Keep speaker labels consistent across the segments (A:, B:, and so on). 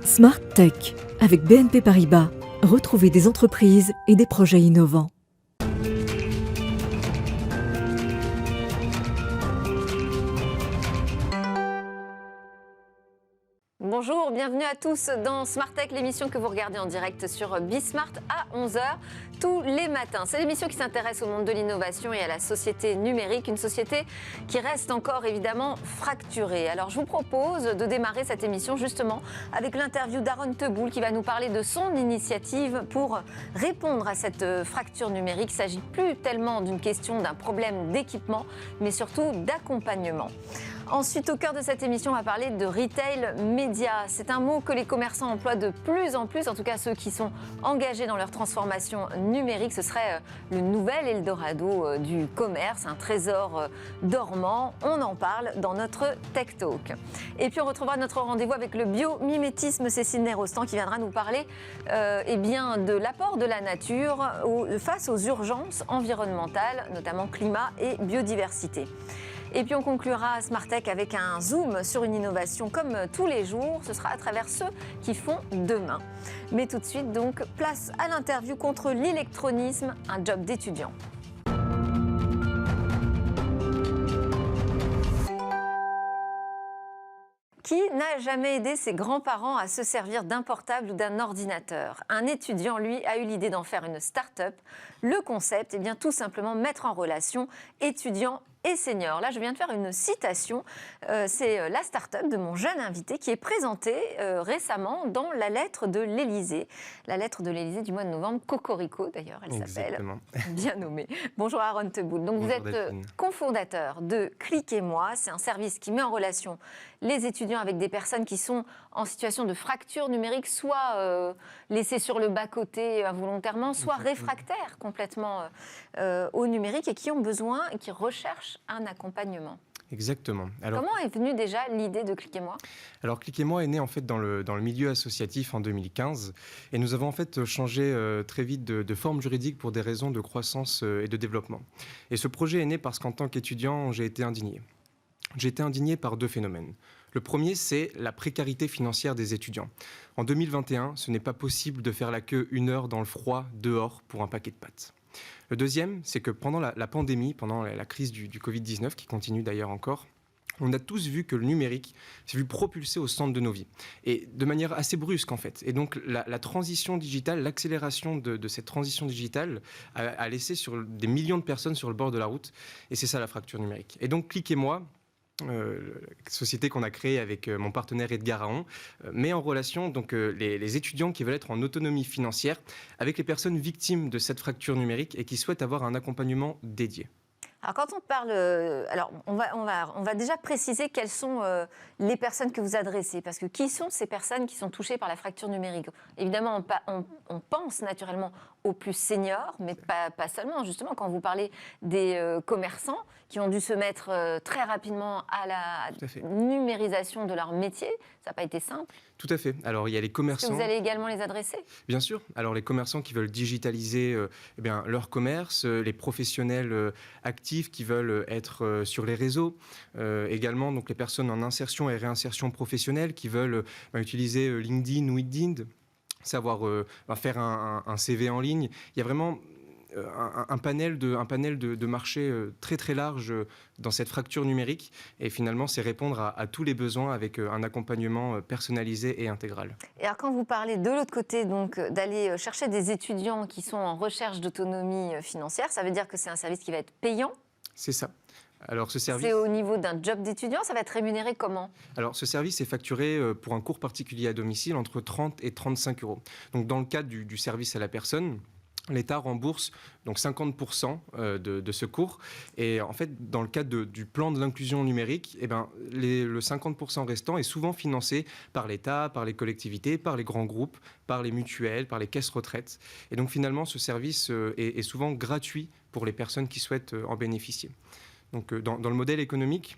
A: Smart Tech avec BNP Paribas. Retrouvez des entreprises et des projets innovants.
B: Bonjour, bienvenue à tous dans Smart Tech, l'émission que vous regardez en direct sur Bismart à 11h tous les matins. C'est l'émission qui s'intéresse au monde de l'innovation et à la société numérique, une société qui reste encore évidemment fracturée. Alors je vous propose de démarrer cette émission justement avec l'interview d'Aaron Teboul qui va nous parler de son initiative pour répondre à cette fracture numérique. Il ne s'agit plus tellement d'une question d'un problème d'équipement, mais surtout d'accompagnement. Ensuite, au cœur de cette émission, on va parler de retail média. C'est un mot que les commerçants emploient de plus en plus, en tout cas ceux qui sont engagés dans leur transformation numérique. Ce serait le nouvel Eldorado du commerce, un trésor dormant. On en parle dans notre Tech Talk. Et puis on retrouvera notre rendez-vous avec le biomimétisme Cécile Nérostan qui viendra nous parler de l'apport de la nature face aux urgences environnementales, notamment climat et biodiversité. Et puis on conclura Smart Tech avec un zoom sur une innovation comme tous les jours. Ce sera à travers ceux qui font demain. Mais tout de suite, donc, place à l'interview contre l'électronisme, un job d'étudiant. Qui n'a jamais aidé ses grands-parents à se servir d'un portable ou d'un ordinateur? Un étudiant, lui, a eu l'idée d'en faire une start-up. Le concept, tout simplement mettre en relation étudiants et seniors. Là, je viens de faire une citation. C'est la start-up de mon jeune invité qui est présentée récemment dans la lettre de l'Élysée. La lettre de l'Élysée du mois de novembre, Cocorico d'ailleurs, elle s'appelle. Bien nommée. Bonjour Aaron Teboul. Donc,
C: bonjour,
B: vous êtes cofondateur de Cliquez-moi. C'est un service qui met en relation les étudiants avec des personnes qui sont en situation de fracture numérique, soit laissées sur le bas-côté involontairement, soit réfractaires complètement au numérique et qui ont besoin et qui recherchent un accompagnement.
C: Exactement.
B: Comment est venue déjà l'idée de Cliquez-moi ?
C: Alors Cliquez-moi est né en fait dans le milieu associatif en 2015 et nous avons en fait changé très vite de forme juridique pour des raisons de croissance et de développement. Et ce projet est né parce qu'en tant qu'étudiant, j'ai été indigné. J'ai été indigné par deux phénomènes. Le premier, c'est la précarité financière des étudiants. En 2021, ce n'est pas possible de faire la queue 1 heure dans le froid dehors pour un paquet de pâtes. Le deuxième, c'est que pendant la pandémie, pendant la crise du Covid-19, qui continue d'ailleurs encore, on a tous vu que le numérique s'est vu propulser au centre de nos vies, et de manière assez brusque en fait. Et donc la transition digitale, l'accélération de cette transition digitale a laissé sur des millions de personnes sur le bord de la route, et c'est ça la fracture numérique. Et donc Cliquez-moi, société qu'on a créée avec mon partenaire Edgar Aon, met en relation donc, les étudiants qui veulent être en autonomie financière avec les personnes victimes de cette fracture numérique et qui souhaitent avoir un accompagnement dédié.
B: Alors quand on parle, on va déjà préciser quelles sont les personnes que vous adressez, parce que qui sont ces personnes qui sont touchées par la fracture numérique? Évidemment, on pense naturellement aux plus seniors, mais pas seulement. Justement, quand vous parlez des commerçants qui ont dû se mettre très rapidement à la numérisation de leur métier, ça n'a pas été simple.
C: Tout à fait. Alors, il y a les commerçants...
B: Est-ce que vous allez également les adresser? Bien
C: sûr. Alors, les commerçants qui veulent digitaliser leur commerce, les professionnels actifs qui veulent être sur les réseaux, également donc, les personnes en insertion et réinsertion professionnelle qui veulent utiliser LinkedIn ou Indeed, savoir faire un CV en ligne. Il y a vraiment un panel de marché très très large dans cette fracture numérique, et finalement c'est répondre à tous les besoins avec un accompagnement personnalisé et intégral.
B: Et alors quand vous parlez de l'autre côté, donc d'aller chercher des étudiants qui sont en recherche d'autonomie financière, ça veut dire que c'est un service qui va être payant?
C: C'est ça. Alors, ce service...
B: C'est au niveau d'un job d'étudiant, ça va être rémunéré comment? Alors,
C: ce service est facturé pour un cours particulier à domicile entre 30 et 35 euros. Donc, dans le cadre du service à la personne, l'État rembourse donc 50% de ce cours. Et en fait, dans le cadre du plan de l'inclusion numérique, le 50% restant est souvent financé par l'État, par les collectivités, par les grands groupes, par les mutuelles, par les caisses retraites. Et donc finalement, ce service est souvent gratuit pour les personnes qui souhaitent en bénéficier. Donc dans le modèle économique,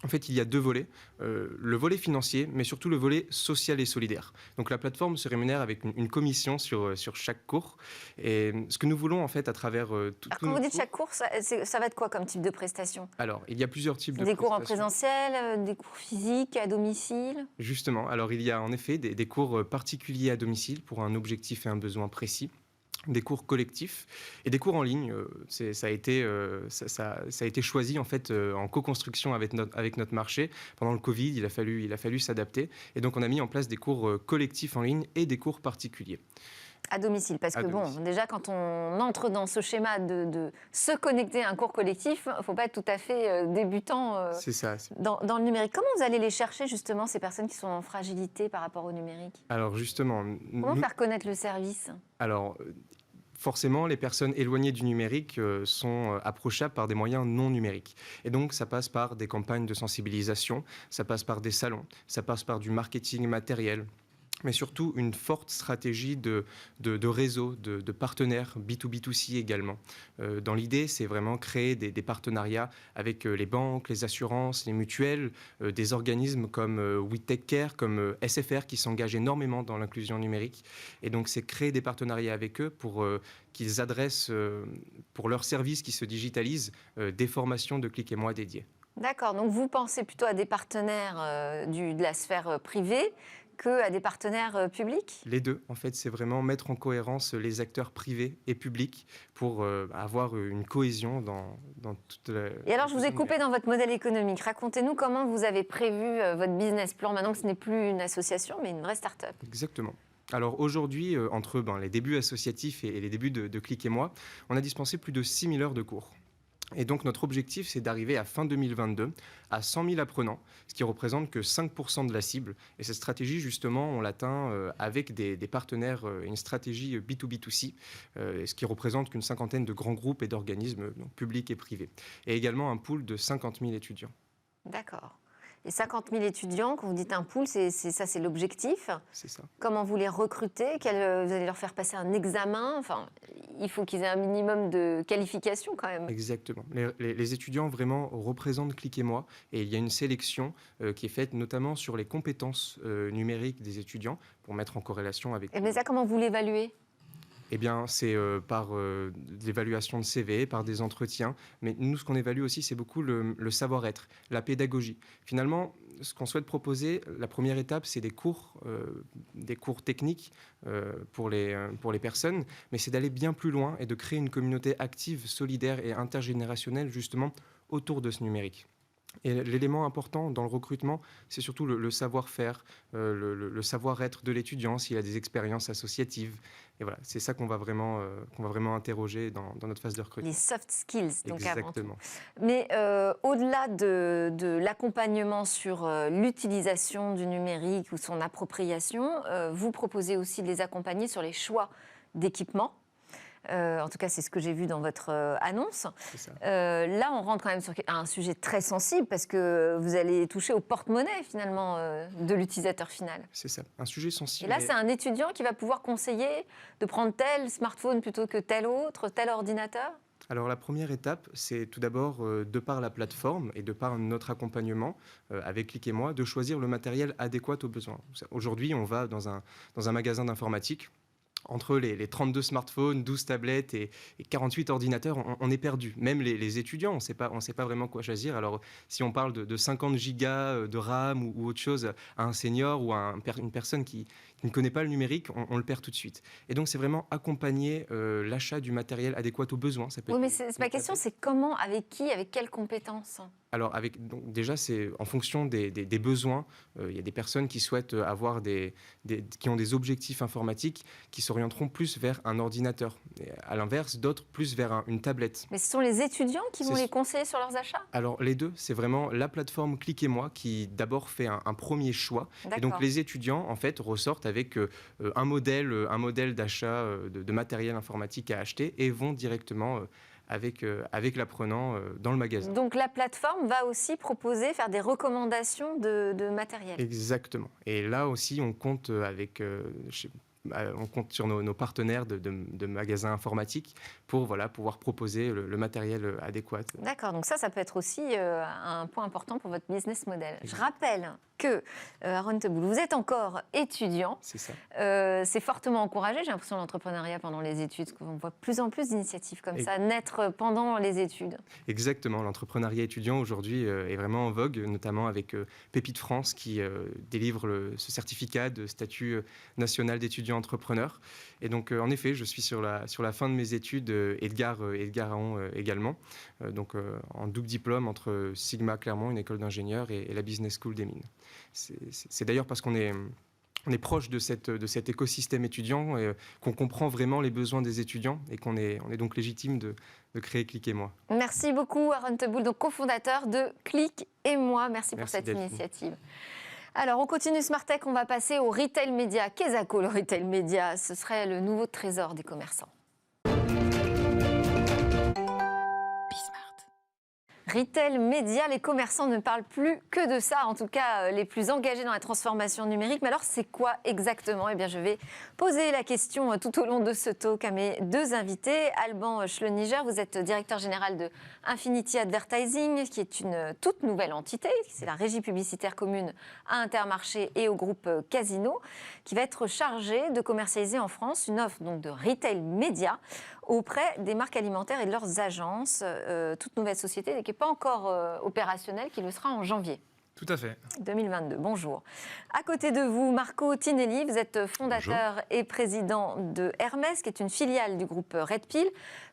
C: En fait, il y a deux volets, le volet financier, mais surtout le volet social et solidaire. Donc la plateforme se rémunère avec une commission sur chaque cours. Et ce que nous voulons en fait à travers
B: Alors quand vous dites chaque cours, ça va être quoi comme type de prestation?
C: Alors, il y a plusieurs types de
B: Des cours en
C: prestations.
B: présentiel, des cours physiques, à domicile?
C: Justement, alors il y a en effet des cours particuliers à domicile pour un objectif et un besoin précis, des cours collectifs et des cours en ligne. Ça a été choisi en fait en co-construction avec notre marché. Pendant le Covid, il a fallu s'adapter et donc on a mis en place des cours collectifs en ligne et des cours particuliers.
B: À domicile, parce
C: À
B: que
C: domicile.
B: bon, déjà quand on entre dans ce schéma de se connecter à un cours collectif, il ne faut pas être tout à fait débutant
C: C'est ça.
B: dans le numérique. Comment vous allez les chercher justement, ces personnes qui sont en fragilité par rapport au numérique?
C: Alors justement,
B: Comment faire connaître le service?
C: alors forcément, les personnes éloignées du numérique sont approchables par des moyens non numériques. Et donc, ça passe par des campagnes de sensibilisation, ça passe par des salons, ça passe par du marketing matériel, mais surtout une forte stratégie de réseau, de partenaires B2B2C également. Dans l'idée, c'est vraiment créer des partenariats avec les banques, les assurances, les mutuelles, des organismes comme We Take Care, comme SFR qui s'engagent énormément dans l'inclusion numérique. Et donc, c'est créer des partenariats avec eux pour qu'ils adressent, pour leurs services qui se digitalisent, des formations de Click et Moi dédiées.
B: D'accord, donc vous pensez plutôt à des partenaires de la sphère privée qu'à des partenaires publics?
C: Les deux, en fait, c'est vraiment mettre en cohérence les acteurs privés et publics pour avoir une cohésion dans toute la...
B: Et alors, je vous ai coupé dans votre modèle économique. Racontez-nous comment vous avez prévu votre business plan, maintenant que ce n'est plus une association, mais une vraie start-up.
C: Exactement. Alors aujourd'hui, entre les débuts associatifs et les débuts de Click et Moi, on a dispensé plus de 6000 heures de cours. Et donc notre objectif, c'est d'arriver à fin 2022 à 100 000 apprenants, ce qui représente que 5% de la cible. Et cette stratégie, justement, on l'atteint avec des partenaires, une stratégie B2B2C, ce qui représente qu'une cinquantaine de grands groupes et d'organismes publics et privés. Et également un pool de 50 000 étudiants.
B: D'accord. Les 50 000 étudiants, quand vous dites un pool, c'est l'objectif.
C: C'est ça.
B: Comment vous les recrutez? Vous allez leur faire passer un examen? Enfin, il faut qu'ils aient un minimum de qualification quand même.
C: Exactement. Les étudiants vraiment représentent Click et Moi et il y a une sélection qui est faite notamment sur les compétences numériques des étudiants pour mettre en corrélation avec...
B: Mais ça, comment vous l'évaluez?
C: Eh bien, c'est par l'évaluation de CV, par des entretiens. Mais nous, ce qu'on évalue aussi, c'est beaucoup le savoir-être, la pédagogie. Finalement, ce qu'on souhaite proposer, la première étape, c'est des cours techniques pour les personnes. Mais c'est d'aller bien plus loin et de créer une communauté active, solidaire et intergénérationnelle, justement, autour de ce numérique. Et l'élément important dans le recrutement, c'est surtout le savoir-faire, le savoir-être de l'étudiant, s'il a des expériences associatives. Et voilà, c'est ça qu'on va vraiment interroger dans notre phase de recrutement.
B: Les soft skills, donc avant tout.
C: Exactement.
B: Mais au-delà de l'accompagnement sur l'utilisation du numérique ou son appropriation, vous proposez aussi de les accompagner sur les choix d'équipement. En tout cas, c'est ce que j'ai vu dans votre annonce.
C: C'est ça.
B: Là, on rentre quand même sur un sujet très sensible parce que vous allez toucher au porte-monnaie, finalement, de l'utilisateur final.
C: C'est ça, un sujet sensible.
B: Et là, c'est un étudiant qui va pouvoir conseiller de prendre tel smartphone plutôt que tel autre, tel ordinateur?
C: Alors la première étape, c'est tout d'abord, de par la plateforme et de par notre accompagnement avec Click et Moi, de choisir le matériel adéquat aux besoins. Aujourd'hui, on va dans un magasin d'informatique. Entre les 32 smartphones, 12 tablettes et 48 ordinateurs, on est perdu. Même les étudiants, on ne sait pas vraiment quoi choisir. Alors, si on parle de 50 gigas de RAM ou autre chose à un senior ou à une personne qui ne connaît pas le numérique, on le perd tout de suite. Et donc, c'est vraiment accompagner l'achat du matériel adéquat aux besoins. Ça peut
B: Oui, mais
C: être
B: ma question, c'est comment, avec qui, avec quelles compétences?
C: Alors, donc, déjà, c'est en fonction des besoins. Il y a des personnes qui souhaitent avoir qui ont des objectifs informatiques qui s'orienteront plus vers un ordinateur. Et à l'inverse, d'autres plus vers une tablette.
B: Mais ce sont les étudiants qui vont les conseiller sur leurs achats?
C: Alors, les deux, c'est vraiment la plateforme Click et Moi qui d'abord fait un premier choix. Et donc, les étudiants, en fait, ressortent avec un modèle d'achat de matériel informatique à acheter et vont directement... avec l'apprenant dans le magasin.
B: Donc la plateforme va aussi faire des recommandations de matériel.
C: Exactement. Et là aussi, on compte avec on compte sur nos partenaires de magasins informatiques pour pouvoir proposer le matériel adéquat.
B: D'accord, donc ça peut être aussi un point important pour votre business model. Je rappelle que, Aaron Teboul, vous êtes encore étudiant.
C: C'est ça.
B: C'est fortement encouragé, j'ai l'impression, l'entrepreneuriat pendant les études. On voit de plus en plus d'initiatives comme ça naître pendant les études.
C: Exactement, l'entrepreneuriat étudiant aujourd'hui est vraiment en vogue, notamment avec Pépite France qui délivre ce certificat de statut national d'étudiant entrepreneur. Et donc, en effet, je suis sur la fin de mes études, Edgar Aon également, en double diplôme entre Sigma Clermont, une école d'ingénieurs, et la Business School des Mines. C'est d'ailleurs parce qu'on est proche de cet écosystème étudiant et qu'on comprend vraiment les besoins des étudiants et qu'on est donc légitime de créer Click et Moi.
B: Merci beaucoup, Aaron Teboul, donc cofondateur de Click et Moi. Merci pour cette initiative. Alors, on continue Smart Tech, on va passer au retail média. Qu'est-ce que le retail média? Ce serait le nouveau trésor des commerçants. Retail média, les commerçants ne parlent plus que de ça, en tout cas les plus engagés dans la transformation numérique. Mais alors, c'est quoi exactement? Eh bien, je vais poser la question tout au long de ce talk à mes deux invités. Alban Schlöniger, vous êtes directeur général de Infinity Advertising, qui est une toute nouvelle entité. C'est la régie publicitaire commune à Intermarché et au groupe Casino, qui va être chargée de commercialiser en France une offre donc, de retail média auprès des marques alimentaires et de leurs agences, toute nouvelle société qui n'est pas encore opérationnelle, qui le sera en janvier.
D: Tout à fait.
B: 2022, bonjour. À côté de vous, Marco Tinelli, vous êtes fondateur et président de Hermès, qui est une filiale du groupe Red Pill,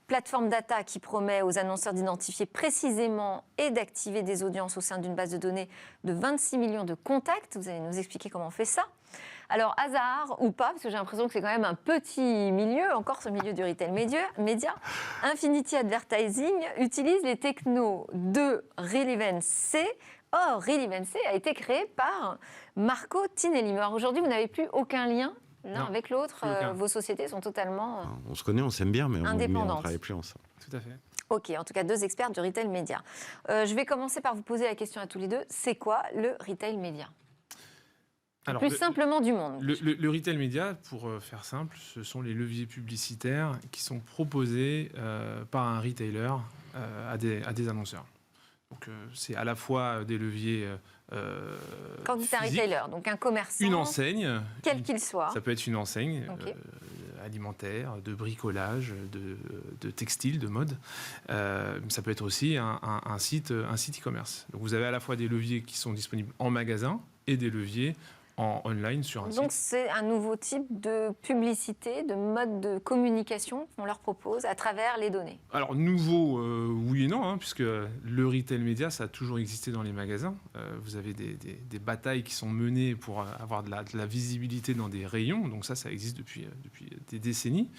B: plateforme data qui promet aux annonceurs d'identifier précisément et d'activer des audiences au sein d'une base de données de 26 millions de contacts. Vous allez nous expliquer comment on fait ça. Alors, hasard ou pas, parce que j'ai l'impression que c'est quand même un petit milieu, encore ce milieu du retail média, Infinity Advertising utilise les technos de Relevance C. Or, Relevance C a été créé par Marco Tinelli. Alors aujourd'hui, vous n'avez plus aucun lien l'un avec l'autre. Vos sociétés sont totalement
E: on se connaît, on s'aime bien, mais on ne travaille plus ensemble.
D: Tout à fait.
B: Ok, en tout cas, deux experts du retail média. Je vais commencer par vous poser la question à tous les deux. C'est quoi le retail média? Alors, plus simplement du monde.
D: Le retail média, pour faire simple, ce sont les leviers publicitaires qui sont proposés par un retailer à des annonceurs. Donc, c'est à la fois des leviers
B: quand vous dites un retailer, donc un commerçant,
D: une enseigne,
B: quel qu'il soit.
D: Ça peut être une enseigne alimentaire, de bricolage, de textile, de mode. Ça peut être aussi un site e-commerce. Donc, vous avez à la fois des leviers qui sont disponibles en magasin et des leviers en online sur un site.
B: Donc c'est un nouveau type de publicité, de mode de communication qu'on leur propose à travers les données.
D: Alors nouveau, oui et non, puisque le retail média, ça a toujours existé dans les magasins. Vous avez des batailles qui sont menées pour avoir de la visibilité dans des rayons, donc ça existe depuis des décennies.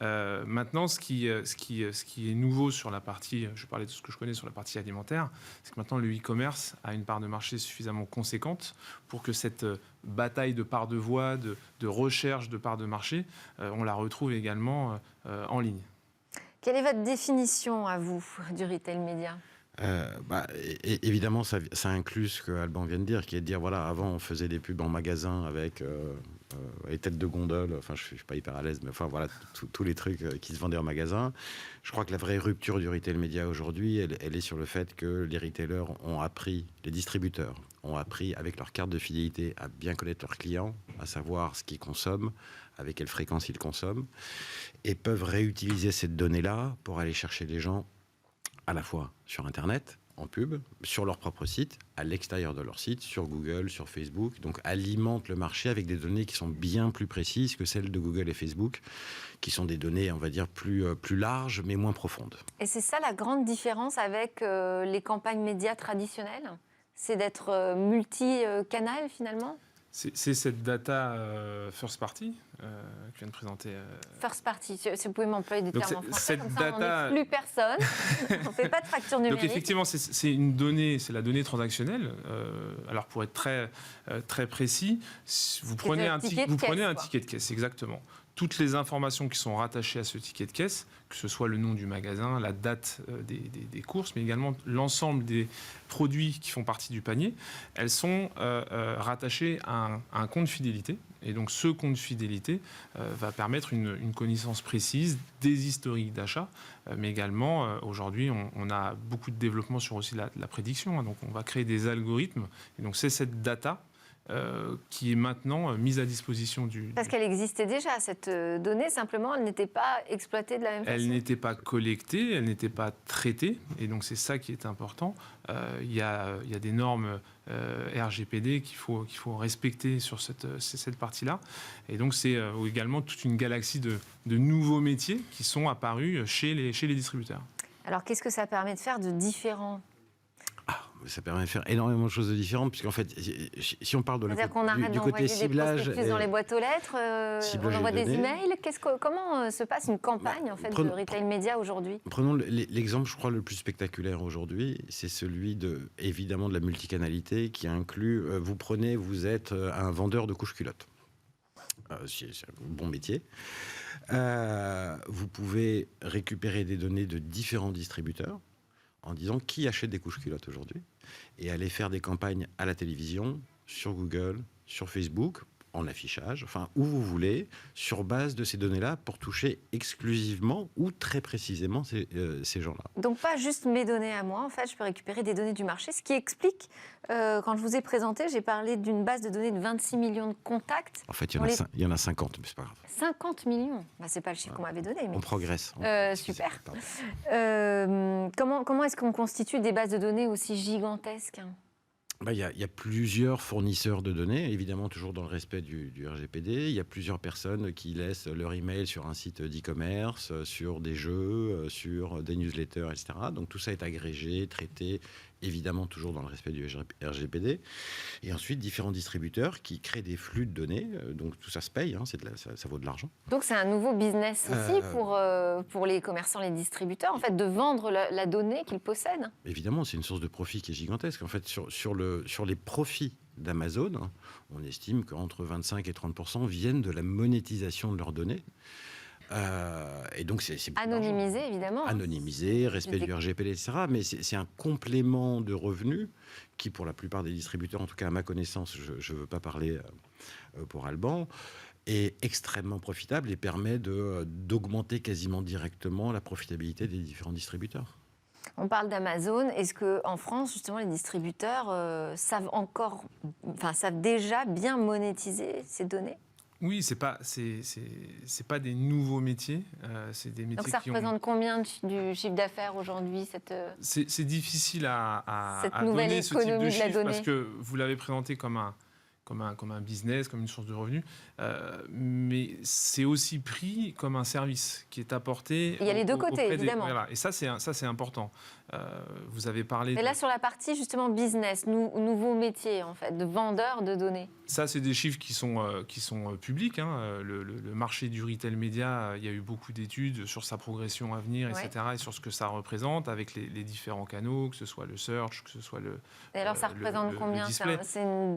D: Maintenant, ce qui est nouveau sur la partie, je parlais de ce que je connais sur la partie alimentaire, c'est que maintenant le e-commerce a une part de marché suffisamment conséquente pour que cette bataille de part de voix, de recherche de part de marché, on la retrouve également en ligne.
B: Quelle est votre définition à vous du retail média ?
E: Évidemment, ça inclut ce que Alban vient de dire, qui est de dire, voilà, avant on faisait des pubs en magasin avec les têtes de gondole, enfin je ne suis pas hyper à l'aise, mais enfin voilà, tous les trucs qui se vendaient en magasin. Je crois que la vraie rupture du retail média aujourd'hui, elle est sur le fait que les retailers ont appris, les distributeurs ont appris avec leur carte de fidélité à bien connaître leurs clients, à savoir ce qu'ils consomment, avec quelle fréquence ils consomment, et peuvent réutiliser cette donnée-là pour aller chercher les gens à la fois sur Internet, en pub, sur leur propre site, à l'extérieur de leur site, sur Google, sur Facebook. Donc alimentent le marché avec des données qui sont bien plus précises que celles de Google et Facebook, qui sont des données, on va dire, plus larges, mais moins profondes.
B: Et c'est ça la grande différence avec les campagnes médias traditionnelles ? C'est d'être multi-canal finalement ?
D: C'est cette data first party que vient de présenter.
B: First party, si vous pouvez m'employer des termes en français, comme ça
D: data...
B: on n'exclut personne, on ne fait pas de fracture numérique.
D: Donc effectivement, c'est une donnée, c'est la donnée transactionnelle. Alors pour être très précis, vous prenez un ticket de caisse, exactement. toutes les informations qui sont rattachées à ce ticket de caisse, que ce soit le nom du magasin, la date des courses, mais également l'ensemble des produits qui font partie du panier, elles sont rattachées à un compte fidélité. Et donc ce compte fidélité va permettre une connaissance précise des historiques d'achat, mais également aujourd'hui on a beaucoup de développement sur aussi la prédiction. Donc on va créer des algorithmes, et donc c'est cette data qui est maintenant mise à disposition du...
B: Parce qu'elle existait déjà, cette donnée, simplement, elle n'était pas exploitée de la même façon.
D: Elle n'était pas collectée, elle n'était pas traitée, et donc c'est ça qui est important. Il y a des normes RGPD qu'il faut respecter sur cette partie-là. Et donc c'est également toute une galaxie de nouveaux métiers qui sont apparus chez les distributeurs.
B: Alors qu'est-ce que ça permet de faire de différent ?
E: Ça permet de faire énormément de choses de différentes, puisqu'en fait, si on parle
B: C'est-à-dire qu'on arrête d'envoyer des prospectus dans les boîtes aux lettres, on envoie des emails. Comment se passe une campagne en fait, de retail média aujourd'hui ?
E: Prenons l'exemple, je crois, le plus spectaculaire aujourd'hui, c'est celui évidemment de la multicanalité qui inclut, vous êtes un vendeur de couches-culottes. C'est un bon métier. Vous pouvez récupérer des données de différents distributeurs en disant qui achète des couches-culottes aujourd'hui, et aller faire des campagnes à la télévision, sur Google, sur Facebook, en affichage, enfin où vous voulez, sur base de ces données-là, pour toucher exclusivement ou très précisément ces gens-là.
B: Donc pas juste mes données à moi, en fait, je peux récupérer des données du marché, ce qui explique, quand je vous ai présenté, j'ai parlé d'une base de données de 26 millions de contacts.
E: En fait, il y en a 50, mais c'est pas grave.
B: 50 millions, c'est pas le chiffre qu'on m'avait donné. Mais...
E: On progresse.
B: Super. Comment est-ce qu'on constitue des bases de données aussi gigantesques ?
E: Il y a plusieurs fournisseurs de données, évidemment toujours dans le respect du RGPD. Il y a plusieurs personnes qui laissent leur email sur un site d'e-commerce, sur des jeux, sur des newsletters, etc. Donc tout ça est agrégé, traité, évidemment toujours dans le respect du RGPD. Et ensuite, différents distributeurs qui créent des flux de données. Donc tout ça se paye, hein, ça vaut de l'argent.
B: Donc c'est un nouveau business aussi pour les commerçants, les distributeurs, en fait, de vendre la donnée qu'ils possèdent.
E: Évidemment, c'est une source de profit qui est gigantesque. En fait, sur les profits d'Amazon, on estime qu'entre 25 et 30% viennent de la monétisation de leurs données. Et donc c'est
B: anonymisé, évidemment.
E: Anonymisé, respect du RGPD, etc. Mais c'est un complément de revenus qui, pour la plupart des distributeurs, en tout cas à ma connaissance, je ne veux pas parler pour Alban, est extrêmement profitable et permet d'augmenter quasiment directement la profitabilité des différents distributeurs.
B: On parle d'Amazon. Est-ce qu'en France, justement, les distributeurs savent déjà bien monétiser ces données ?
D: Oui, c'est pas des nouveaux métiers, c'est des métiers.
B: Donc ça représente combien du chiffre d'affaires aujourd'hui
D: C'est difficile à
B: nouvelle
D: donner ce
B: économie
D: type de chiffre
B: de la donnée.
D: Parce que vous l'avez présenté comme un business, comme une source de revenus, mais c'est aussi pris comme un service qui est apporté.
B: Il y a les deux côtés, évidemment.
D: Voilà. Et ça, c'est important. Vous avez parlé...
B: Et là, sur la partie, justement, business, nouveau métier, en fait, de vendeur de données.
D: Ça, c'est des chiffres qui sont publics. Hein. Le marché du retail média, il y a eu beaucoup d'études sur sa progression à venir, etc., et sur ce que ça représente avec les différents canaux, que ce soit le search, que ce soit le
B: Et alors, ça représente combien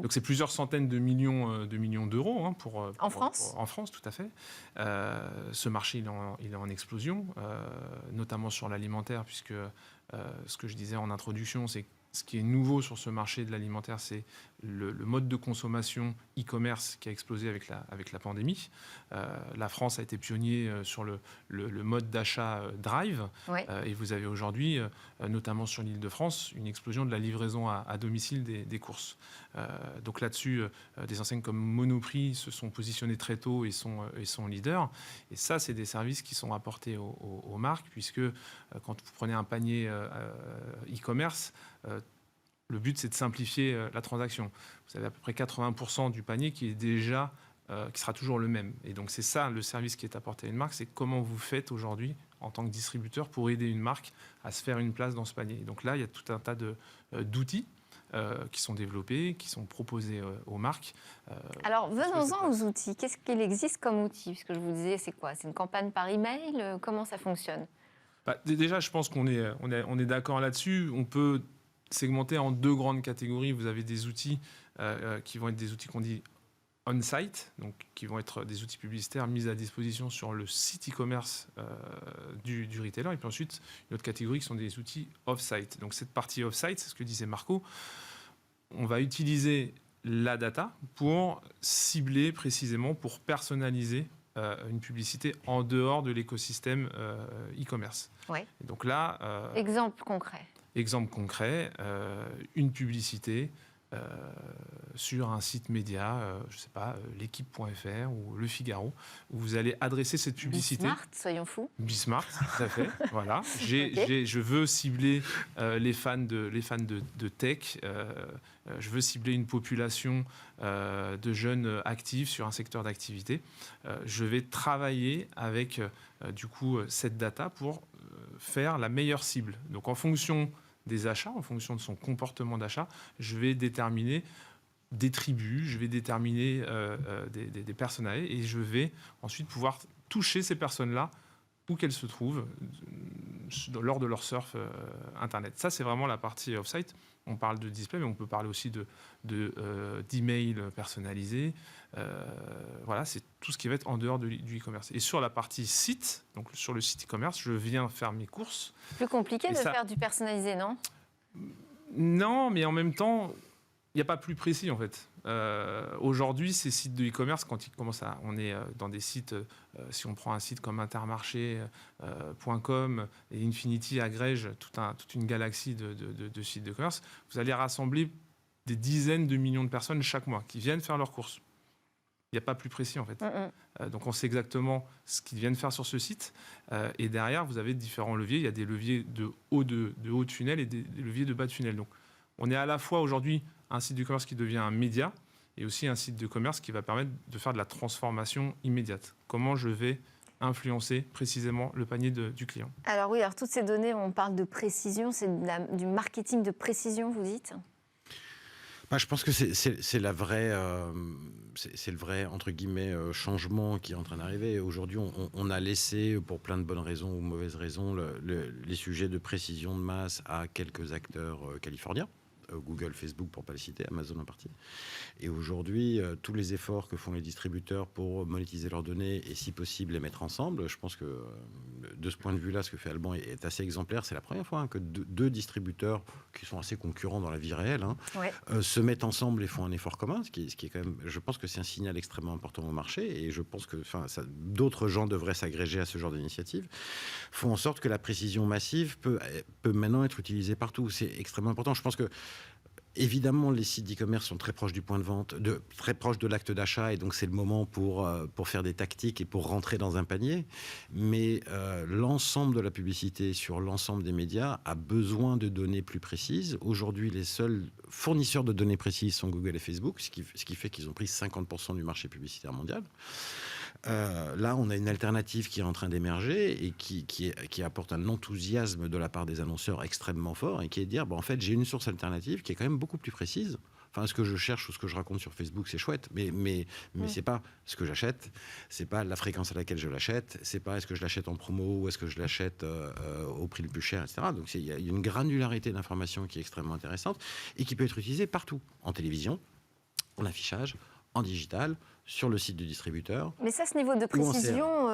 D: Donc, c'est plusieurs centaines de millions d'euros. Hein,
B: en France ?
D: En France, tout à fait. Ce marché, il est en explosion, notamment sur l'alimentaire, puisque ce que je disais en introduction, c'est ce qui est nouveau sur ce marché de l'alimentaire, c'est le mode de consommation e-commerce qui a explosé avec la pandémie. La France a été pionnier sur le mode d'achat Drive. Ouais. Et vous avez aujourd'hui, notamment sur l'Île-de-France, une explosion de la livraison à domicile des courses. Donc là-dessus, des enseignes comme Monoprix se sont positionnées très tôt et sont leaders. Et ça, c'est des services qui sont apportés aux marques, puisque quand vous prenez un panier e-commerce, le but, c'est de simplifier la transaction. Vous avez à peu près 80% du panier qui est déjà, qui sera toujours le même. Et donc, c'est ça le service qui est apporté à une marque, c'est comment vous faites aujourd'hui en tant que distributeur pour aider une marque à se faire une place dans ce panier. Et donc là, il y a tout un tas d'outils qui sont développés, qui sont proposés aux marques.
B: Alors, venons-en aux outils. Qu'est-ce qu'il existe comme outil ? Puisque je vous disais, c'est quoi ? C'est une campagne par email ? Comment ça fonctionne ?
D: Déjà, je pense qu'on est d'accord là-dessus. On peut segmenté en deux grandes catégories. Vous avez des outils qui vont être des outils qu'on dit on-site, donc qui vont être des outils publicitaires mis à disposition sur le site e-commerce du retailer. Et puis ensuite, une autre catégorie qui sont des outils off-site. Donc cette partie off-site, c'est ce que disait Marco, on va utiliser la data pour cibler précisément, pour personnaliser une publicité en dehors de l'écosystème e-commerce.
B: Ouais.
D: Et donc là...
B: Exemple concret,
D: une publicité sur un site média, je ne sais pas, l'équipe.fr ou Le Figaro, où vous allez adresser cette publicité.
B: Bismart, soyons fous.
D: Bismart, tout à fait. Voilà. Je veux cibler les fans de tech. Je veux cibler une population de jeunes actifs sur un secteur d'activité. Je vais travailler avec du coup cette data pour faire la meilleure cible. Donc en fonction des achats, en fonction de son comportement d'achat, je vais déterminer des tribus, je vais déterminer des personnages et je vais ensuite pouvoir toucher ces personnes-là où qu'elles se trouvent lors de leur surf Internet. Ça, c'est vraiment la partie off-site. On parle de display, mais on peut parler aussi d'email personnalisé. Voilà, c'est tout ce qui va être en dehors du e-commerce. Et sur la partie site, donc sur le site e-commerce, je viens faire mes courses.
B: Plus compliqué de faire du personnalisé, non ?
D: Non, mais en même temps, il n'y a pas plus précis en fait. Aujourd'hui, ces sites de e-commerce, quand ils commencent à, on est dans des sites, si on prend un site comme intermarché.com et Infinity agrège toute une galaxie de sites de commerce, vous allez rassembler des dizaines de millions de personnes chaque mois qui viennent faire leurs courses. Il n'y a pas plus précis en fait. Donc on sait exactement ce qu'ils viennent faire sur ce site. Et derrière, vous avez différents leviers. Il y a des leviers de haut de tunnel et des leviers de bas de tunnel. Donc on est à la fois aujourd'hui un site de commerce qui devient un média et aussi un site de commerce qui va permettre de faire de la transformation immédiate. Comment je vais influencer précisément le panier du client.
B: Alors oui, toutes ces données, on parle de précision, c'est du marketing de précision, vous dites ?
E: Je pense que c'est le vrai, entre guillemets, changement qui est en train d'arriver. Aujourd'hui, on a laissé, pour plein de bonnes raisons ou mauvaises raisons, les sujets de précision de masse à quelques acteurs californiens. Google, Facebook, pour ne pas les citer, Amazon en partie. Et aujourd'hui, tous les efforts que font les distributeurs pour monétiser leurs données et, si possible, les mettre ensemble, je pense que, de ce point de vue-là, ce que fait Alban est assez exemplaire. C'est la première fois que deux distributeurs qui sont assez concurrents dans la vie réelle se mettent ensemble et font un effort commun, ce qui est quand même, je pense que c'est un signal extrêmement important au marché, et je pense que d'autres gens devraient s'agréger à ce genre d'initiative, font en sorte que la précision massive peut maintenant être utilisée partout. C'est extrêmement important. Je pense que évidemment, les sites d'e-commerce sont très proches du point de vente, très proches de l'acte d'achat, et donc c'est le moment pour faire des tactiques et pour rentrer dans un panier. Mais l'ensemble de la publicité sur l'ensemble des médias a besoin de données plus précises. Aujourd'hui, les seuls fournisseurs de données précises sont Google et Facebook, ce qui fait qu'ils ont pris 50% du marché publicitaire mondial. Là, on a une alternative qui est en train d'émerger et qui apporte un enthousiasme de la part des annonceurs extrêmement fort, et qui est de dire, en fait, j'ai une source alternative qui est quand même beaucoup plus précise. Enfin, ce que je cherche ou ce que je raconte sur Facebook, c'est chouette, mais c'est pas ce que j'achète, c'est pas la fréquence à laquelle je l'achète, c'est pas est-ce que je l'achète en promo ou est-ce que je l'achète au prix le plus cher, etc. Donc il y a une granularité d'informations qui est extrêmement intéressante et qui peut être utilisée partout, en télévision, en affichage, en digital, sur le site du distributeur.
B: Mais ça, ce niveau de précision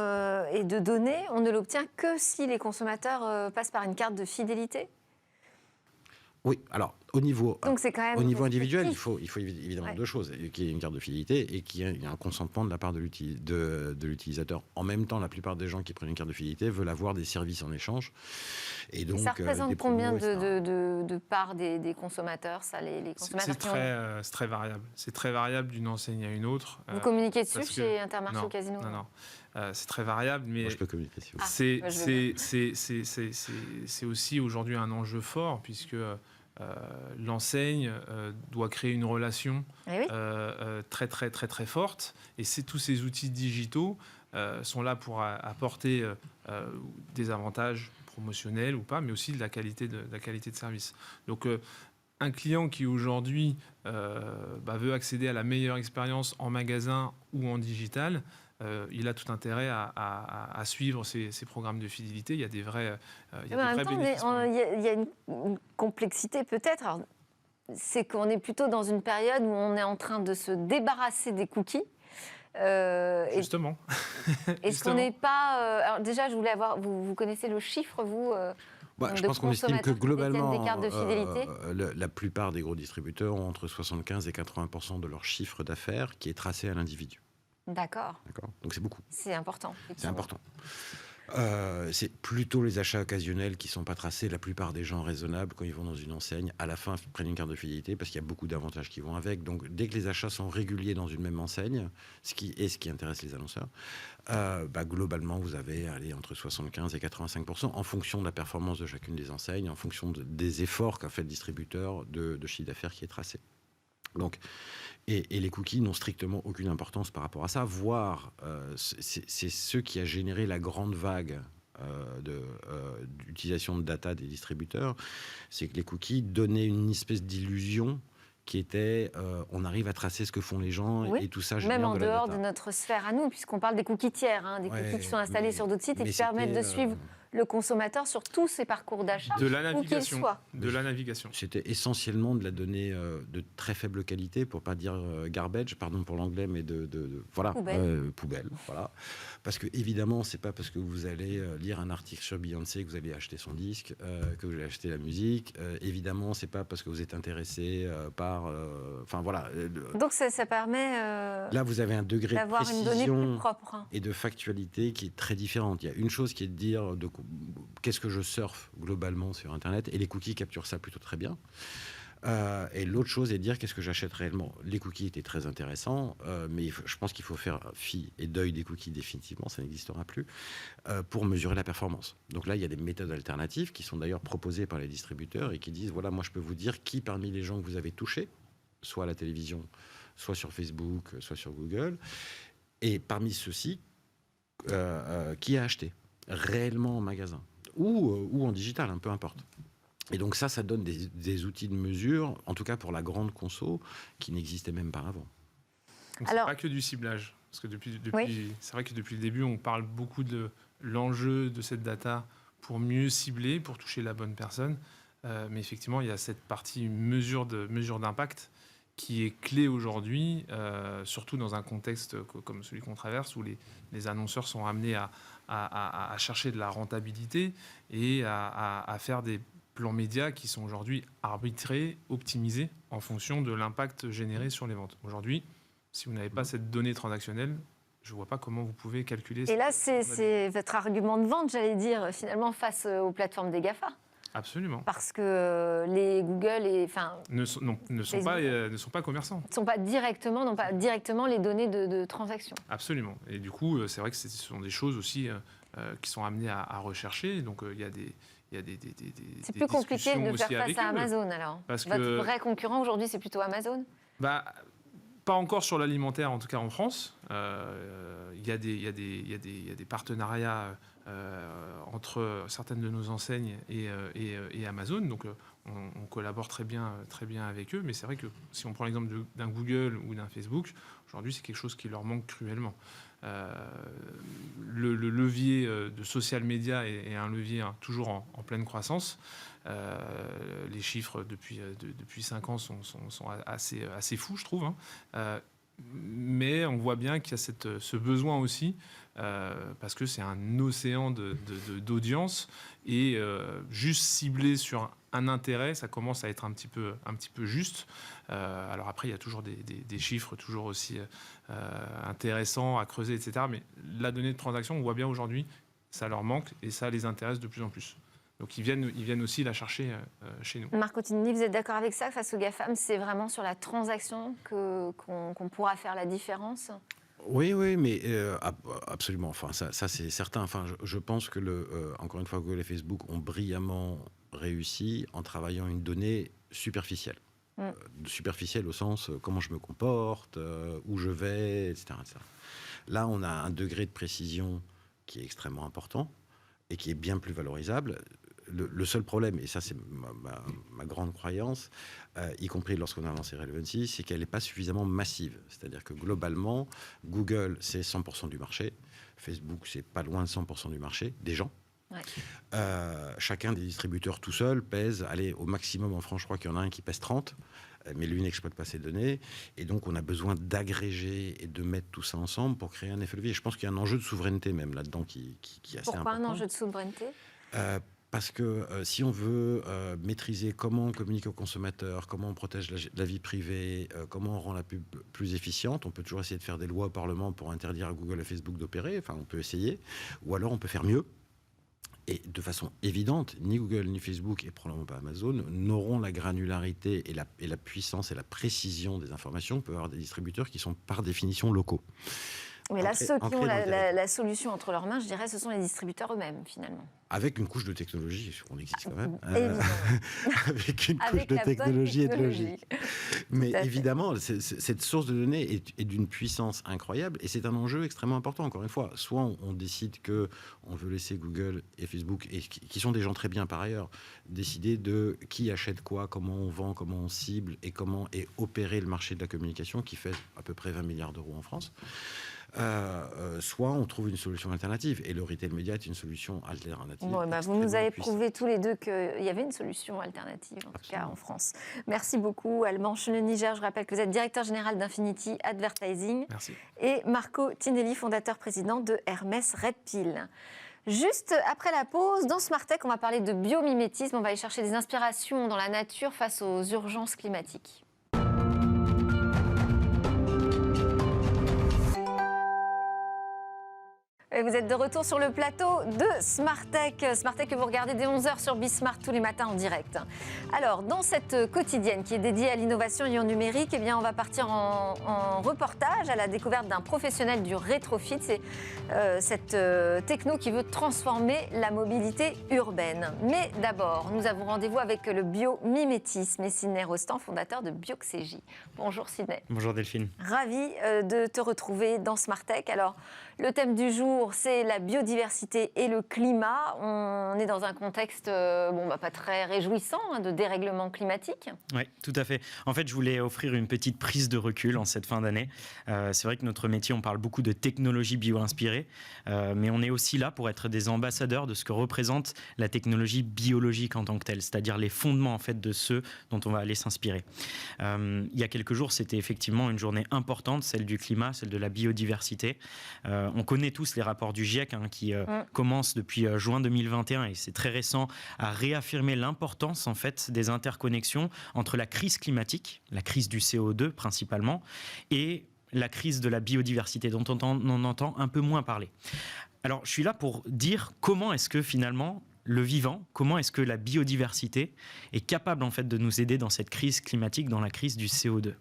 B: et de données, on ne l'obtient que si les consommateurs passent par une carte de fidélité ?
E: Oui, alors au niveau individuel, il
B: faut
E: faut évidemment deux choses. Qu'il y ait une carte de fidélité et qu'il y ait un consentement de la part de l'utilisateur. En même temps, la plupart des gens qui prennent une carte de fidélité veulent avoir des services en échange. Et donc,
B: ça représente combien de parts des consommateurs, ça, les consommateurs
D: c'est très variable. C'est très variable d'une enseigne à une autre.
B: Vous communiquez dessus chez Intermarché ou Casino ?
D: Non. C'est très variable, mais
E: moi, je peux communiquer dessus.
D: C'est aussi aujourd'hui un enjeu fort, puisque l'enseigne doit créer une relation très, très, très, très forte. Et tous ces outils digitaux sont là pour apporter des avantages promotionnels ou pas, mais aussi de la qualité de service. Donc, un client qui aujourd'hui veut accéder à la meilleure expérience en magasin ou en digital, il a tout intérêt à suivre ces programmes de fidélité. Il y a des vrais bénéfices.
B: Il y a une complexité peut-être. Alors, c'est qu'on est plutôt dans une période où on est en train de se débarrasser des cookies.
D: Justement.
B: Est-ce qu'on n'est pas... alors déjà, je voulais avoir... Vous connaissez le chiffre, vous
E: Je
B: de
E: pense qu'on estime que
B: consommateurs qui détiennent
E: globalement,
B: des cartes de fidélité
E: la plupart des gros distributeurs ont entre 75 et 80% de leur chiffre d'affaires qui est tracé à l'individu.
B: D'accord.
E: Donc c'est beaucoup.
B: C'est important.
E: C'est important. C'est plutôt les achats occasionnels qui ne sont pas tracés. La plupart des gens raisonnables, quand ils vont dans une enseigne, à la fin prennent une carte de fidélité parce qu'il y a beaucoup d'avantages qui vont avec. Donc dès que les achats sont réguliers dans une même enseigne, ce qui intéresse les annonceurs, globalement vous avez entre 75 et 85% en fonction de la performance de chacune des enseignes, en fonction des efforts qu'a fait le distributeur de chiffre d'affaires qui est tracé. Donc, et les cookies n'ont strictement aucune importance par rapport à ça, voire c'est ce qui a généré la grande vague d'utilisation de data des distributeurs, c'est que les cookies donnaient une espèce d'illusion qui était on arrive à tracer ce que font les gens et tout ça génère
B: même en
E: de la
B: dehors
E: data.
B: de notre sphère à nous, puisqu'on parle des cookies tiers, des cookies qui sont installés sur d'autres sites et qui permettent de suivre le consommateur sur tous ses parcours d'achat,
D: De la
B: où qu'il
D: navigation.
B: soit.
D: De la navigation.
E: C'était essentiellement de la donnée de très faible qualité, pour pas dire garbage, pardon pour l'anglais, mais voilà, poubelle, voilà. Parce que évidemment, c'est pas parce que vous allez lire un article sur Beyoncé que vous allez acheter son disque, que vous allez acheter la musique. Évidemment, c'est pas parce que vous êtes intéressé par, enfin voilà.
B: Donc ça permet
E: Là, vous avez un degré de
B: d'avoir une donnée plus
E: précision
B: propre.
E: et de factualité qui est très différente. Il y a une chose qui est de dire qu'est-ce que je surfe globalement sur Internet, et les cookies capturent ça plutôt très bien. Et l'autre chose est de dire qu'est-ce que j'achète réellement. Les cookies étaient très intéressants, mais je pense qu'il faut faire fi et deuil des cookies définitivement, ça n'existera plus, pour mesurer la performance. Donc là, il y a des méthodes alternatives qui sont d'ailleurs proposées par les distributeurs et qui disent, voilà, moi je peux vous dire qui parmi les gens que vous avez touchés, soit à la télévision, soit sur Facebook, soit sur Google, et parmi ceux-ci, qui a acheté réellement en magasin ou en digital, peu importe. Et donc ça donne des outils de mesure, en tout cas pour la grande conso, qui n'existaient même pas avant.
D: C'est pas que du ciblage, parce que c'est vrai que depuis le début, on parle beaucoup de l'enjeu de cette data pour mieux cibler, pour toucher la bonne personne. Mais effectivement, il y a cette partie mesure d'impact qui est clé aujourd'hui, surtout dans un contexte comme celui qu'on traverse, où les annonceurs sont amenés à chercher de la rentabilité et à faire des plans médias qui sont aujourd'hui arbitrés, optimisés en fonction de l'impact généré sur les ventes. Aujourd'hui, si vous n'avez pas cette donnée transactionnelle, je ne vois pas comment vous pouvez calculer ça.
B: Et là, c'est votre argument de vente, j'allais dire, finalement, face aux plateformes des GAFA.
D: Absolument.
B: Parce que les Google
D: ne sont pas commerçants.
B: N'ont pas directement les données de transactions.
D: Absolument. Et du coup, c'est vrai que ce sont des choses aussi qui sont amenées à rechercher. Donc, il y a des
B: c'est plus compliqué de faire face à Amazon, alors. Votre vrai concurrent aujourd'hui, c'est plutôt Amazon ?
D: Pas encore sur l'alimentaire, en tout cas en France. Il y a des partenariats entre certaines de nos enseignes et Amazon. Donc, on collabore très bien avec eux. Mais c'est vrai que si on prend l'exemple d'un Google ou d'un Facebook, aujourd'hui, c'est quelque chose qui leur manque cruellement. Le levier de social media est un levier toujours en pleine croissance. Les chiffres depuis 5 ans sont assez fous, je trouve. Mais on voit bien qu'il y a ce besoin aussi, parce que c'est un océan d'audience, et juste ciblé sur un intérêt, ça commence à être un petit peu juste. Alors après, il y a toujours des chiffres toujours aussi intéressants à creuser, etc. Mais la donnée de transaction, on voit bien aujourd'hui, ça leur manque et ça les intéresse de plus en plus. Donc ils viennent aussi la chercher chez nous.
B: Marc Ottini, vous êtes d'accord avec ça? Face aux GAFAM, c'est vraiment sur la transaction qu'on pourra faire la différence?
E: Oui, mais absolument. Enfin, ça c'est certain. Enfin, je pense que encore une fois, Google et Facebook ont brillamment réussi en travaillant une donnée superficielle. Superficielle au sens comment je me comporte, où je vais, etc., etc. Là, on a un degré de précision qui est extrêmement important et qui est bien plus valorisable. Le seul problème, et ça c'est ma grande croyance, y compris lorsqu'on a lancé Relevancy, c'est qu'elle n'est pas suffisamment massive. C'est-à-dire que globalement, Google, c'est 100% du marché. Facebook, c'est pas loin de 100% du marché, des gens.
B: Ouais.
E: Chacun des distributeurs tout seul pèse, allez, au maximum en France, je crois qu'il y en a un qui pèse 30, mais lui n'exploite pas ces données. Et donc, on a besoin d'agréger et de mettre tout ça ensemble pour créer un effet levier. Je pense qu'il y a un enjeu de souveraineté même là-dedans qui est assez important.
B: Pourquoi un enjeu de souveraineté ?
E: Parce que si on veut maîtriser comment on communique aux consommateurs, comment on protège la vie privée, comment on rend la pub plus efficiente, on peut toujours essayer de faire des lois au Parlement pour interdire à Google et Facebook d'opérer. Enfin, on peut essayer. Ou alors, on peut faire mieux. Et de façon évidente, ni Google ni Facebook, et probablement pas Amazon, n'auront la granularité et la puissance et la précision des informations que peuvent avoir des distributeurs qui sont par définition locaux.
B: Mais là, ceux qui ont la solution entre leurs mains, je dirais, ce sont les distributeurs eux-mêmes, finalement.
E: Avec une couche de technologie, on existe quand même.
B: Avec
E: une couche de technologie et de logique. Mais évidemment, cette source de données est d'une puissance incroyable et c'est un enjeu extrêmement important. Encore une fois, soit on décide qu'on veut laisser Google et Facebook, et qui sont des gens très bien par ailleurs, décider de qui achète quoi, comment on vend, comment on cible et comment est opéré le marché de la communication qui fait à peu près 20 milliards d'euros en France. Soit on trouve une solution alternative et le retail média est une solution alternative.
B: Bon, vous nous avez prouvé tous les deux qu'il y avait une solution alternative, en tout cas en France. Merci beaucoup, Alban Cheneux-Niger. Je rappelle que vous êtes directeur général d'Infinity Advertising.
D: Merci.
B: Et Marco Tinelli, fondateur-président de Hermès Red Pill. Juste après la pause, dans Smartech, on va parler de biomimétisme. On va aller chercher des inspirations dans la nature face aux urgences climatiques. Et vous êtes de retour sur le plateau de Smartech. Smartech que vous regardez dès 11h sur Bismart tous les matins en direct. Alors, dans cette quotidienne qui est dédiée à l'innovation et au numérique, eh bien, on va partir en reportage à la découverte d'un professionnel du rétrofit. C'est cette techno qui veut transformer la mobilité urbaine. Mais d'abord, nous avons rendez-vous avec le biomimétisme et Sidney Rostand, fondateur de Bioxégie. Bonjour Sidney.
F: Bonjour Delphine.
B: Ravi de te retrouver dans Smartech. Alors, le thème du jour, c'est la biodiversité et le climat. On est dans un contexte pas très réjouissant de dérèglement climatique.
F: Oui, tout à fait. En fait, je voulais offrir une petite prise de recul en cette fin d'année. C'est vrai que notre métier, on parle beaucoup de technologie bio-inspirée, mais on est aussi là pour être des ambassadeurs de ce que représente la technologie biologique en tant que telle, c'est-à-dire les fondements en fait de ceux dont on va aller s'inspirer. Il y a quelques jours, c'était effectivement une journée importante, celle du climat, celle de la biodiversité. On connaît tous les rapports du GIEC qui commencent depuis juin 2021 et c'est très récent à réaffirmer l'importance en fait des interconnexions entre la crise climatique, la crise du CO2 principalement, et la crise de la biodiversité dont on entend un peu moins parler. Alors je suis là pour dire comment est-ce que finalement le vivant, comment est-ce que la biodiversité est capable en fait de nous aider dans cette crise climatique, dans la crise du CO2.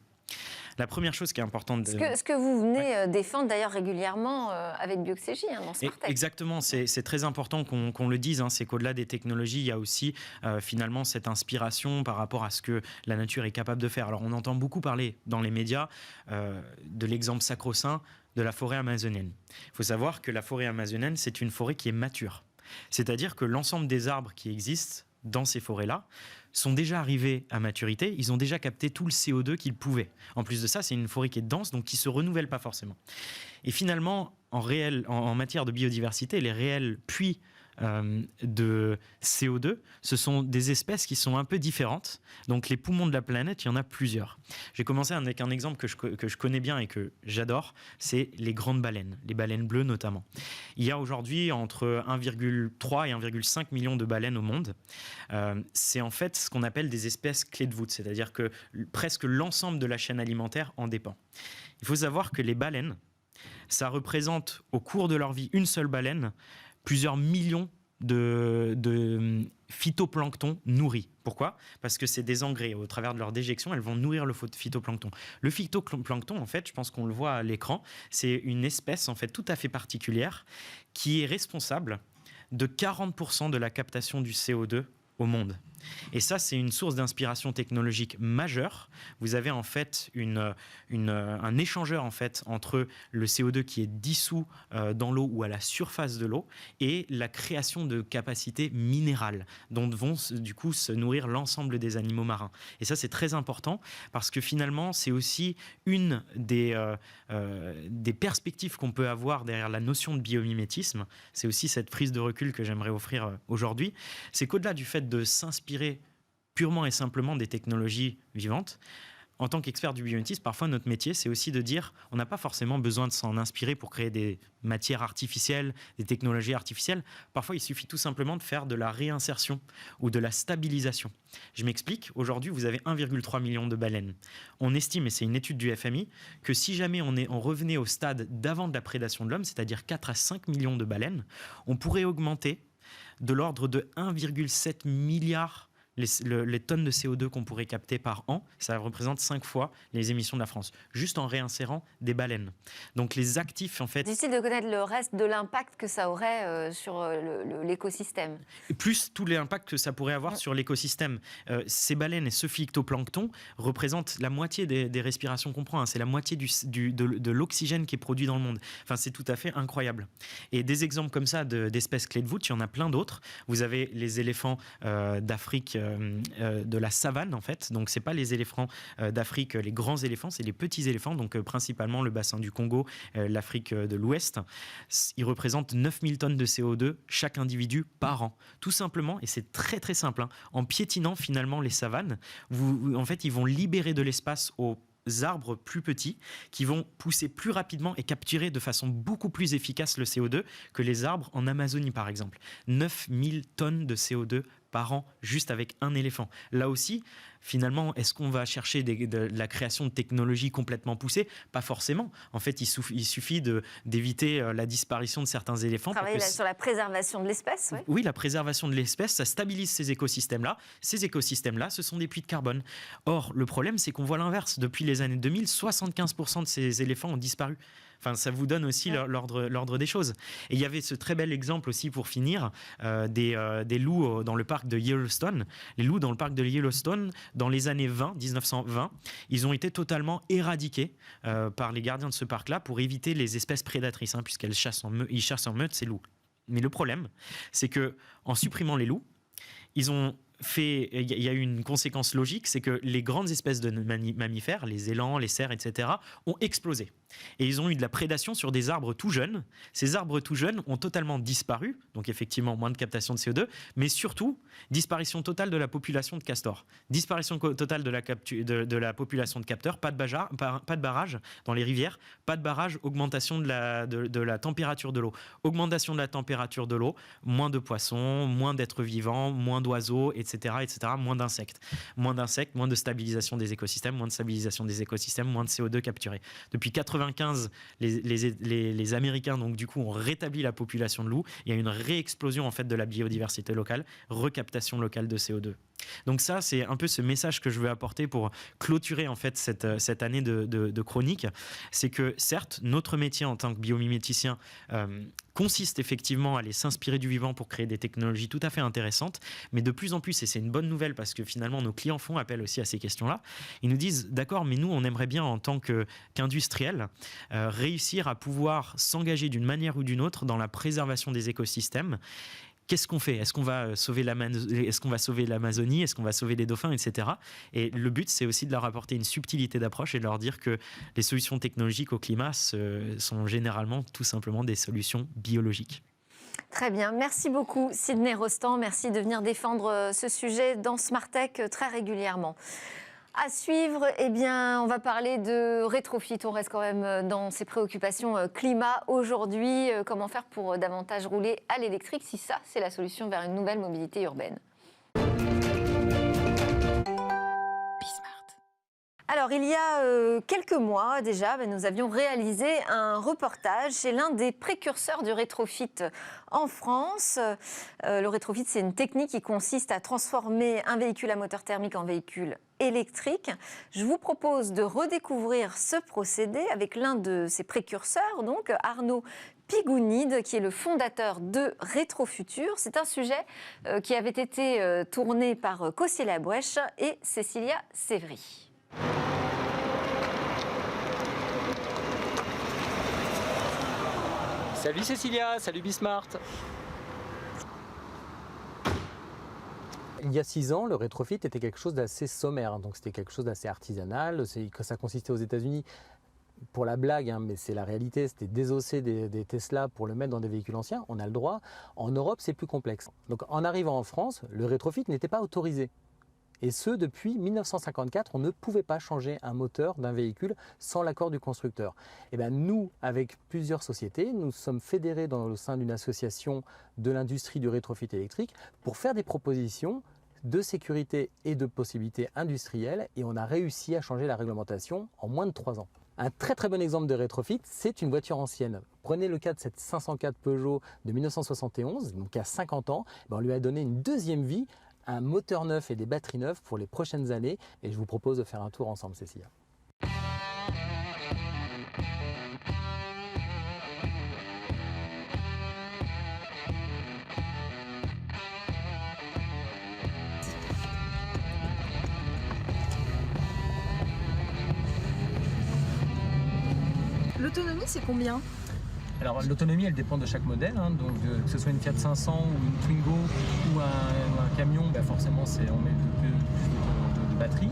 F: La première chose qui est importante...
B: Ce que vous venez défendre d'ailleurs régulièrement avec Bioxégie dans Smartech.
F: Exactement, c'est très important qu'on le dise, c'est qu'au-delà des technologies, il y a aussi finalement cette inspiration par rapport à ce que la nature est capable de faire. Alors on entend beaucoup parler dans les médias de l'exemple sacro-saint de la forêt amazonienne. Il faut savoir que la forêt amazonienne, c'est une forêt qui est mature. C'est-à-dire que l'ensemble des arbres qui existent dans ces forêts-là sont déjà arrivés à maturité, ils ont déjà capté tout le CO2 qu'ils pouvaient. En plus de ça, c'est une forêt qui est dense, donc qui ne se renouvelle pas forcément. Et finalement, en matière de biodiversité, les réels puits de CO2, ce sont des espèces qui sont un peu différentes. Donc les poumons de la planète, il y en a plusieurs. J'ai commencé avec un exemple que je connais bien et que j'adore, c'est les grandes baleines, les baleines bleues notamment. Il y a aujourd'hui entre 1,3 et 1,5 million de baleines au monde. C'est en fait ce qu'on appelle des espèces clés de voûte, c'est-à-dire que presque l'ensemble de la chaîne alimentaire en dépend. Il faut savoir que les baleines, ça représente au cours de leur vie, une seule baleine, plusieurs millions de phytoplancton nourris. Pourquoi ? Parce que c'est des engrais. Au travers de leur déjection, elles vont nourrir le phytoplancton. Le phytoplancton, en fait, je pense qu'on le voit à l'écran, c'est une espèce en fait tout à fait particulière qui est responsable de 40% de la captation du CO2 au monde. Et ça, c'est une source d'inspiration technologique majeure. Vous avez en fait un échangeur en fait, entre le CO2 qui est dissous dans l'eau ou à la surface de l'eau et la création de capacités minérales dont vont du coup se nourrir l'ensemble des animaux marins. Et ça, c'est très important parce que finalement, c'est aussi une des perspectives qu'on peut avoir derrière la notion de biomimétisme. C'est aussi cette prise de recul que j'aimerais offrir aujourd'hui. C'est qu'au-delà du fait de s'inspirer purement et simplement des technologies vivantes, en tant qu'expert du biomimétisme, parfois notre métier, c'est aussi de dire on n'a pas forcément besoin de s'en inspirer pour créer des matières artificielles, des technologies artificielles. Parfois, il suffit tout simplement de faire de la réinsertion ou de la stabilisation. Je m'explique. Aujourd'hui, vous avez 1,3 million de baleines. On estime, et c'est une étude du FMI, que si jamais on revenait au stade d'avant de la prédation de l'homme, c'est-à-dire 4 à 5 millions de baleines, on pourrait augmenter de l'ordre de 1,7 milliard les tonnes de CO2 qu'on pourrait capter par an. Ça représente 5 fois les émissions de la France, juste en réinsérant des baleines. Donc les actifs, en fait...
B: Difficile de connaître le reste de l'impact que ça aurait sur l'écosystème.
F: Plus tous les impacts que ça pourrait avoir sur l'écosystème. Ces baleines et ce phytoplancton représentent la moitié des respirations qu'on prend. C'est la moitié de l'oxygène qui est produit dans le monde. Enfin, c'est tout à fait incroyable. Et des exemples comme ça d'espèces clés de voûte, il y en a plein d'autres. Vous avez les éléphants d'Afrique, de la savane en fait. Donc c'est pas les éléphants d'Afrique, les grands éléphants, c'est les petits éléphants, donc principalement le bassin du Congo, l'Afrique de l'Ouest. Ils représentent 9000 tonnes de CO2 chaque individu par an. Tout simplement, et c'est très très simple, en piétinant finalement les savanes, en fait ils vont libérer de l'espace aux arbres plus petits qui vont pousser plus rapidement et capturer de façon beaucoup plus efficace le CO2 que les arbres en Amazonie par exemple. 9000 tonnes de CO2 par an juste avec un éléphant. Là aussi, finalement, est-ce qu'on va chercher de la création de technologies complètement poussées? Pas forcément. En fait, il suffit d'éviter la disparition de certains éléphants.
B: Travailler sur la préservation de l'espèce, oui.
F: Oui, la préservation de l'espèce, ça stabilise ces écosystèmes-là. Ces écosystèmes-là, ce sont des puits de carbone. Or, le problème, c'est qu'on voit l'inverse. Depuis les années 2000, 75% de ces éléphants ont disparu. Enfin, ça vous donne aussi l'ordre des choses. Et il y avait ce très bel exemple aussi, pour finir, des loups dans le parc de Yellowstone. Les loups dans le parc de Yellowstone, dans les années 1920, ils ont été totalement éradiqués par les gardiens de ce parc-là pour éviter les espèces prédatrices, puisqu'ils chassent en meute ces loups. Mais le problème, c'est que en supprimant les loups, il y a eu une conséquence logique, c'est que les grandes espèces de mammifères, les élans, les cerfs, etc., ont explosé. Et ils ont eu de la prédation sur des arbres tout jeunes. Ces arbres tout jeunes ont totalement disparu, donc effectivement moins de captation de CO2, mais surtout disparition totale de la population de castors. Disparition totale de la population de capteurs, pas de barrage dans les rivières, pas de barrage, augmentation de la température de l'eau. Augmentation de la température de l'eau, moins de poissons, moins d'êtres vivants, moins d'oiseaux, etc., moins d'insectes, moins de stabilisation des écosystèmes, moins de CO2 capturé. Depuis 1995, les Américains donc du coup ont rétabli la population de loups. Il y a une réexplosion en fait de la biodiversité locale, recaptation locale de CO2. Donc ça, c'est un peu ce message que je veux apporter pour clôturer en fait cette année de chronique. C'est que certes, notre métier en tant que biomiméticien consiste effectivement à aller s'inspirer du vivant pour créer des technologies tout à fait intéressantes, mais de plus en plus, et c'est une bonne nouvelle parce que finalement nos clients font appel aussi à ces questions-là, ils nous disent d'accord, mais nous on aimerait bien en tant qu'industriel réussir à pouvoir s'engager d'une manière ou d'une autre dans la préservation des écosystèmes. Qu'est-ce qu'on fait? Est-ce qu'on va sauver l'Amazonie? Est-ce qu'on va sauver les dauphins, etc. Et le but, c'est aussi de leur apporter une subtilité d'approche et de leur dire que les solutions technologiques au climat sont généralement tout simplement des solutions biologiques.
B: Très bien, merci beaucoup Sidney Rostand, merci de venir défendre ce sujet dans Smart Tech très régulièrement. À suivre, on va parler de rétrofit. On reste quand même dans ces préoccupations climat aujourd'hui. Comment faire pour davantage rouler à l'électrique, si ça, c'est la solution vers une nouvelle mobilité urbaine. Alors, il y a quelques mois déjà, nous avions réalisé un reportage chez l'un des précurseurs du rétrofit en France. Le rétrofit, c'est une technique qui consiste à transformer un véhicule à moteur thermique en véhicule électrique. Je vous propose de redécouvrir ce procédé avec l'un de ses précurseurs, donc Arnaud Pigounide, qui est le fondateur de Rétrofutur. C'est un sujet qui avait été tourné par Cossier Labouèche et Cécilia Sévry.
G: Salut Cécilia, salut Bismart. Il y a 6 ans, le rétrofit était quelque chose d'assez sommaire, donc c'était quelque chose d'assez artisanal. Ça consistait aux États-Unis, pour la blague, mais c'est la réalité, c'était désosser des Tesla pour le mettre dans des véhicules anciens, on a le droit. En Europe, c'est plus complexe. Donc en arrivant en France, le rétrofit n'était pas autorisé. Et ce, depuis 1954, on ne pouvait pas changer un moteur d'un véhicule sans l'accord du constructeur. Et bien nous, avec plusieurs sociétés, nous sommes fédérés au sein d'une association de l'industrie du rétrofit électrique pour faire des propositions de sécurité et de possibilités industrielles, et on a réussi à changer la réglementation en moins de 3 ans. Un très très bon exemple de rétrofit, c'est une voiture ancienne. Prenez le cas de cette 504 Peugeot de 1971, donc il y a 50 ans, on lui a donné une deuxième vie, un moteur neuf et des batteries neuves pour les prochaines années, et je vous propose de faire un tour ensemble, Cécilia.
H: L'autonomie, c'est combien ?
G: Alors l'autonomie, elle dépend de chaque modèle, donc que ce soit une Fiat 500 ou une Twingo ou un camion, forcément on met plus de batterie.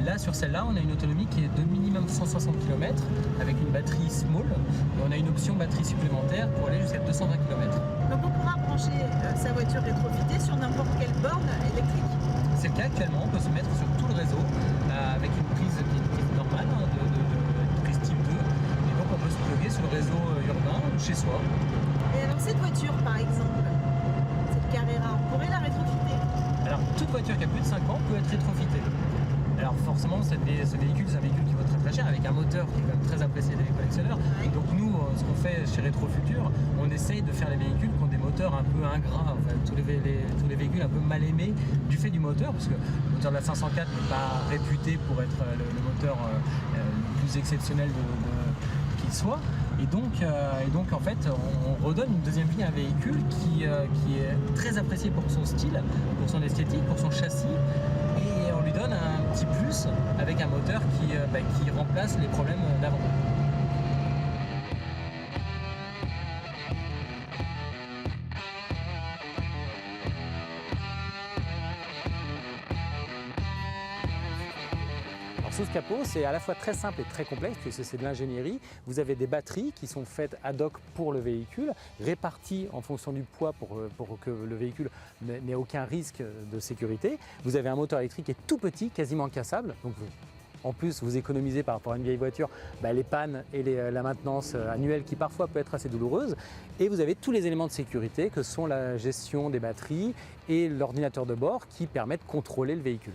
G: Là, sur celle-là, on a une autonomie qui est de minimum 160 km avec une batterie small, et on a une option batterie supplémentaire pour aller jusqu'à 220 km.
H: Donc on pourra brancher sa voiture rétrofitée sur n'importe quelle borne électrique.
G: C'est le cas actuellement, on peut se mettre sur tout le réseau avec une prise qui est une prise normale de prise type 2, et donc on peut se plugger sur le réseau urbain ou chez soi.
H: Et alors cette voiture par exemple, cette Carrera, on pourrait la rétrofiter?
G: Alors toute voiture qui a plus de 5 ans peut être rétrofitée. Alors forcément ce véhicule, c'est un véhicule qui vaut très très cher, avec un moteur qui est quand même très apprécié des collectionneurs.
H: Ouais.
G: Donc nous, ce qu'on fait chez Rétrofutur, on essaye de faire les véhicules qui ont des moteurs un peu ingrats, tous les véhicules un peu mal aimés du fait du moteur, parce que le moteur de la 504 n'est pas réputé pour être le moteur le plus exceptionnel qu'il soit. Et donc en fait, on redonne une deuxième vie à un véhicule qui est très apprécié pour son style, pour son esthétique, pour son châssis. Et on lui donne un petit plus avec un moteur qui remplace les problèmes d'avant. Sous ce capot, c'est à la fois très simple et très complexe puisque c'est de l'ingénierie. Vous avez des batteries qui sont faites ad hoc pour le véhicule, réparties en fonction du poids pour que le véhicule n'ait aucun risque de sécurité. Vous avez un moteur électrique qui est tout petit, quasiment incassable. Donc en plus, vous économisez par rapport à une vieille voiture les pannes et la maintenance annuelle qui parfois peut être assez douloureuse. Et vous avez tous les éléments de sécurité que sont la gestion des batteries et l'ordinateur de bord qui permettent de contrôler le véhicule.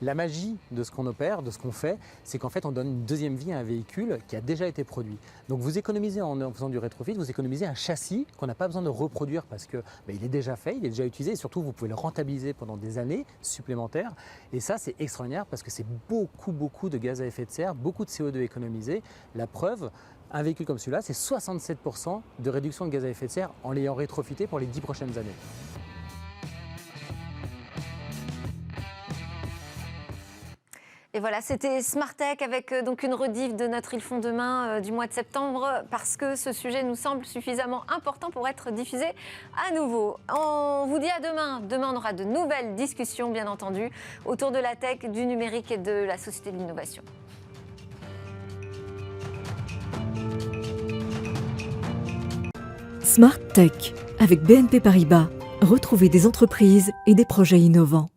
G: La magie de ce qu'on opère, de ce qu'on fait, c'est qu'en fait on donne une deuxième vie à un véhicule qui a déjà été produit. Donc vous économisez en faisant du rétrofit, vous économisez un châssis qu'on n'a pas besoin de reproduire parce que il est déjà fait, il est déjà utilisé et surtout vous pouvez le rentabiliser pendant des années supplémentaires. Et ça c'est extraordinaire parce que c'est beaucoup de gaz à effet de serre, beaucoup de CO2 économisé. La preuve, un véhicule comme celui-là, c'est 67% de réduction de gaz à effet de serre en l'ayant rétrofité pour les 10 prochaines années.
B: Et voilà, c'était Smartech avec donc une rediff de notre Ils font demain du mois de septembre parce que ce sujet nous semble suffisamment important pour être diffusé à nouveau. On vous dit à demain. Demain, on aura de nouvelles discussions, bien entendu, autour de la tech, du numérique et de la société de l'innovation.
A: Smart Tech avec BNP Paribas. Retrouvez des entreprises et des projets innovants.